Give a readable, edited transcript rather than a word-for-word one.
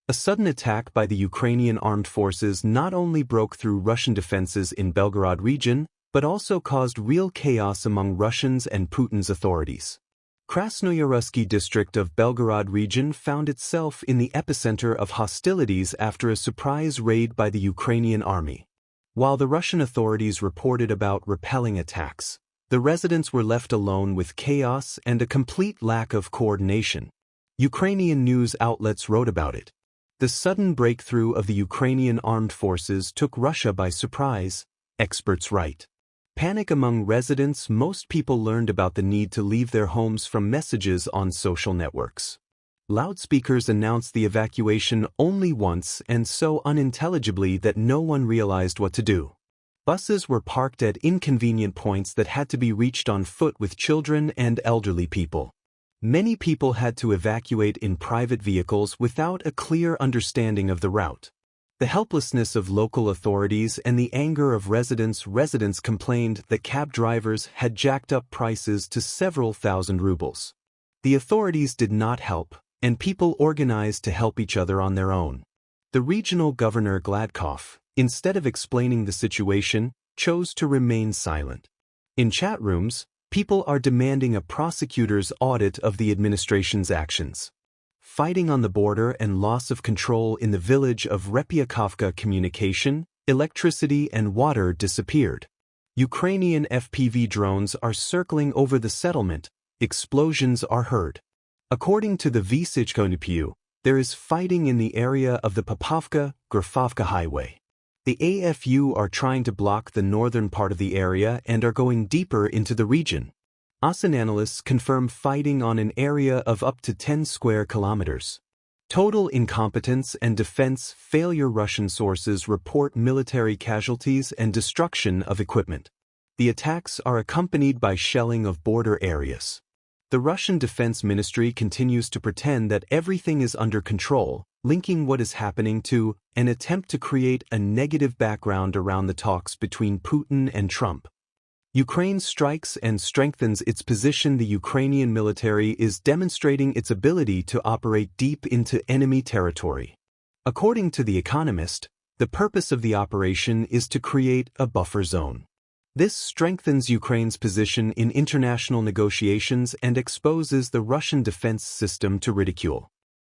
A sudden attack by the Ukrainian armed forces not only broke through Russian defenses in Belgorod region, but also caused real chaos among Russians and Putin's authorities. Krasnoyarsky district of Belgorod region found itself in the epicenter of hostilities after a surprise raid by the Ukrainian army. While the Russian authorities reported about repelling attacks, the residents were left alone with chaos and a complete lack of coordination. Ukrainian news outlets wrote about it. The sudden breakthrough of the Ukrainian armed forces took Russia by surprise, experts write. Panic among residents. Most people learned about the need to leave their homes from messages on social networks. Loudspeakers announced the evacuation only once and so unintelligibly that no one realized what to do. Buses were parked at inconvenient points that had to be reached on foot with children and elderly people. Many people had to evacuate in private vehicles without a clear understanding of the route. The helplessness of local authorities and the anger of residents complained that cab drivers had jacked up prices to several thousand rubles. The authorities did not help, and people organized to help each other on their own. The regional governor Gladkov, instead of explaining the situation, chose to remain silent. In chat rooms, people are demanding a prosecutor's audit of the administration's actions. Fighting on the border and loss of control in the village of Repyakovka. Communication, electricity and water disappeared. Ukrainian FPV drones are circling over the settlement. Explosions are heard. According to the Vysychko, there is fighting in the area of the Popovka-Grafovka highway. The AFU are trying to block the northern part of the area and are going deeper into the region. AFU analysts confirm fighting on an area of up to 10 square kilometers. Total incompetence and defense failure. Russian sources report military casualties and destruction of equipment. The attacks are accompanied by shelling of border areas. The Russian Defense Ministry continues to pretend that everything is under control, linking what is happening to an attempt to create a negative background around the talks between Putin and Trump. Ukraine strikes and strengthens its position. The Ukrainian military is demonstrating its ability to operate deep into enemy territory. According to The Economist, the purpose of the operation is to create a buffer zone. This strengthens Ukraine's position in international negotiations and exposes the Russian defense system to ridicule.